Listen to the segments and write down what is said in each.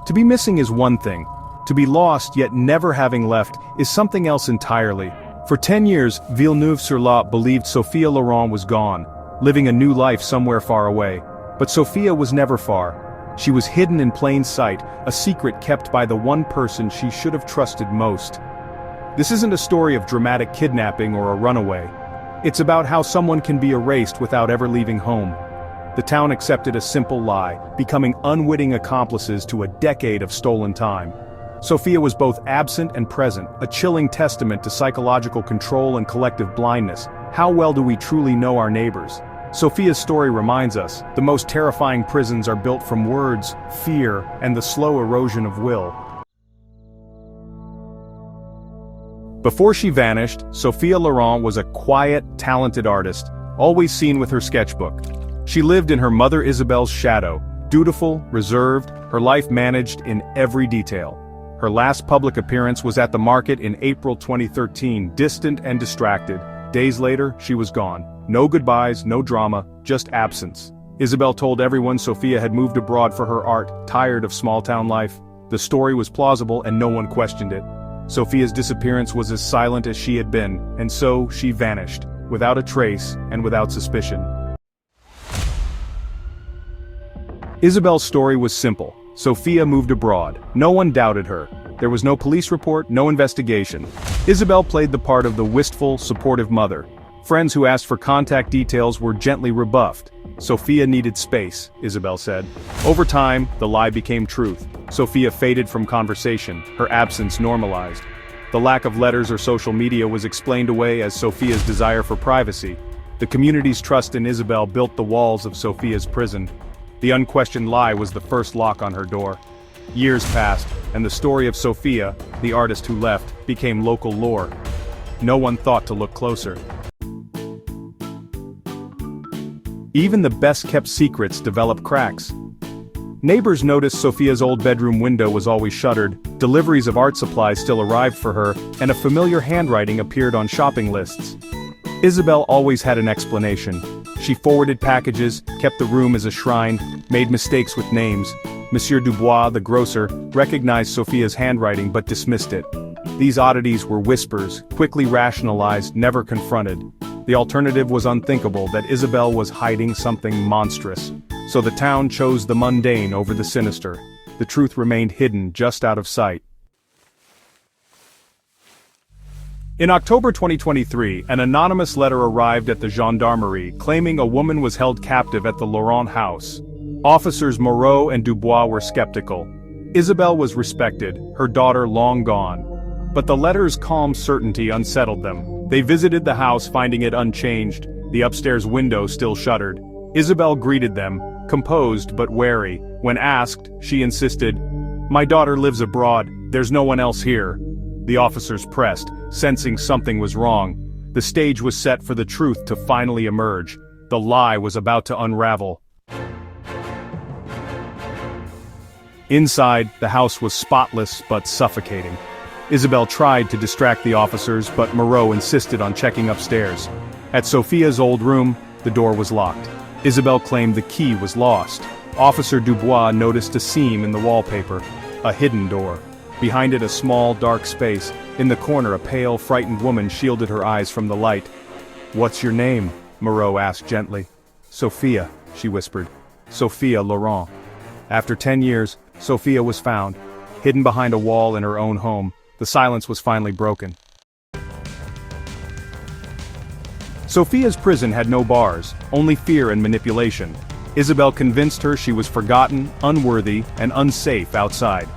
To be missing is one thing. To be lost yet never having left is something else entirely. For 10 years, Villeneuve-sur-Lot believed Sophia Laurent was gone, living a new life somewhere far away. But Sophia was never far. She was hidden in plain sight, a secret kept by the one person she should have trusted most. This isn't a story of dramatic kidnapping or a runaway. It's about how someone can be erased without ever leaving home. The town accepted a simple lie, becoming unwitting accomplices to a decade of stolen time. Sophia was both absent and present, a chilling testament to psychological control and collective blindness. How well do we truly know our neighbors? Sophia's story reminds us, the most terrifying prisons are built from words, fear, and the slow erosion of will. Before she vanished, Sophia Laurent was a quiet, talented artist, always seen with her sketchbook. She lived in her mother Isabelle's shadow, dutiful, reserved, her life managed in every detail. Her last public appearance was at the market in April 2013, distant and distracted. Days later, she was gone. No goodbyes, no drama, just absence. Isabelle told everyone Sophia had moved abroad for her art, tired of small-town life. The story was plausible and no one questioned it. Sophia's disappearance was as silent as she had been, and so she vanished, without a trace and without suspicion. Isabelle's story was simple. Sophia moved abroad. No one doubted her. There was no police report, no investigation. Isabelle played the part of the wistful, supportive mother. Friends who asked for contact details were gently rebuffed. Sophia needed space, Isabelle said. Over time, the lie became truth. Sophia faded from conversation, her absence normalized. The lack of letters or social media was explained away as Sophia's desire for privacy. The community's trust in Isabelle built the walls of Sophia's prison. The unquestioned lie was the first lock on her door. Years passed, and the story of Sophia, the artist who left, became local lore. No one thought to look closer. Even the best-kept secrets develop cracks. Neighbors noticed Sophia's old bedroom window was always shuttered, deliveries of art supplies still arrived for her, and a familiar handwriting appeared on shopping lists. Isabelle always had an explanation. She forwarded packages, kept the room as a shrine, made mistakes with names. Monsieur Dubois, the grocer, recognized Sophia's handwriting but dismissed it. These oddities were whispers, quickly rationalized, never confronted. The alternative was unthinkable, that Isabelle was hiding something monstrous. So the town chose the mundane over the sinister. The truth remained hidden just out of sight. In October 2023, an anonymous letter arrived at the gendarmerie claiming a woman was held captive at the Laurent house. Officers Moreau and Dubois were skeptical. Isabelle was respected, her daughter long gone. But the letter's calm certainty unsettled them. They visited the house finding it unchanged, the upstairs window still shuttered. Isabelle greeted them, composed but wary. When asked, she insisted, "My daughter lives abroad, there's no one else here." The officers pressed, sensing something was wrong. The stage was set for the truth to finally emerge. The lie was about to unravel. Inside, the house was spotless but suffocating. Isabelle tried to distract the officers, but Moreau insisted on checking upstairs. At Sophia's old room, the door was locked. Isabelle claimed the key was lost. Officer Dubois noticed a seam in the wallpaper, a hidden door. Behind it a small, dark space. In the corner a pale, frightened woman shielded her eyes from the light. "What's your name?" Moreau asked gently. "Sophia," she whispered. "Sophia Laurent." After 10 years, Sophia was found, hidden behind a wall in her own home. The silence was finally broken. Sophia's prison had no bars, only fear and manipulation. Isabelle convinced her she was forgotten, unworthy, and unsafe outside.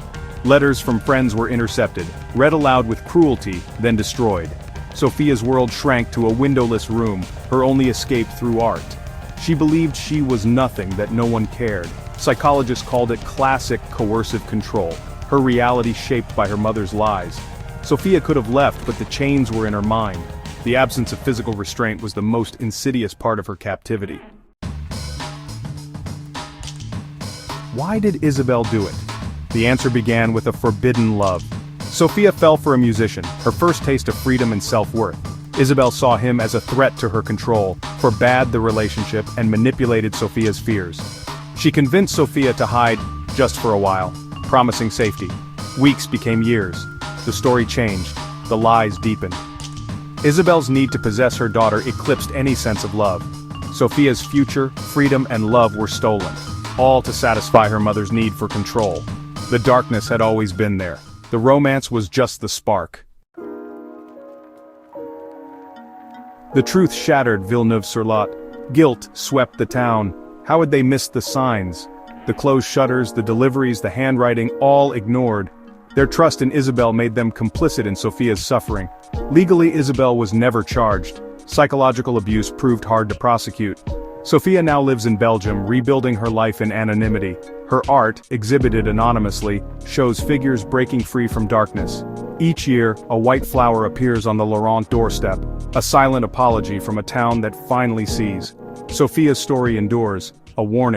Letters from friends were intercepted, read aloud with cruelty, then destroyed. Sophia's world shrank to a windowless room, her only escape through art. She believed she was nothing, that no one cared. Psychologists called it classic coercive control, her reality shaped by her mother's lies. Sophia could have left, but the chains were in her mind. The absence of physical restraint was the most insidious part of her captivity. Why did Isabelle do it? The answer began with a forbidden love. Sophia fell for a musician, her first taste of freedom and self-worth. Isabelle saw him as a threat to her control, forbade the relationship, and manipulated Sophia's fears. She convinced Sophia to hide, just for a while. promising safety. Weeks became years. The story changed. The lies deepened. Isabel's need to possess her daughter eclipsed any sense of love. Sophia's future, freedom, and love were stolen, all to satisfy her mother's need for control. The darkness had always been there. The romance was just the spark. The truth shattered Villeneuve-sur-Lot. Guilt swept the town. How had they missed the signs? The closed shutters, the deliveries, the handwriting, all ignored. Their trust in Isabel made them complicit in Sophia's suffering. Legally, Isabel was never charged. Psychological abuse proved hard to prosecute. Sophia now lives in Belgium, rebuilding her life in anonymity. Her art, exhibited anonymously, shows figures breaking free from darkness. Each year, a white flower appears on the Laurent doorstep, a silent apology from a town that finally sees. Sophia's story endures, a warning.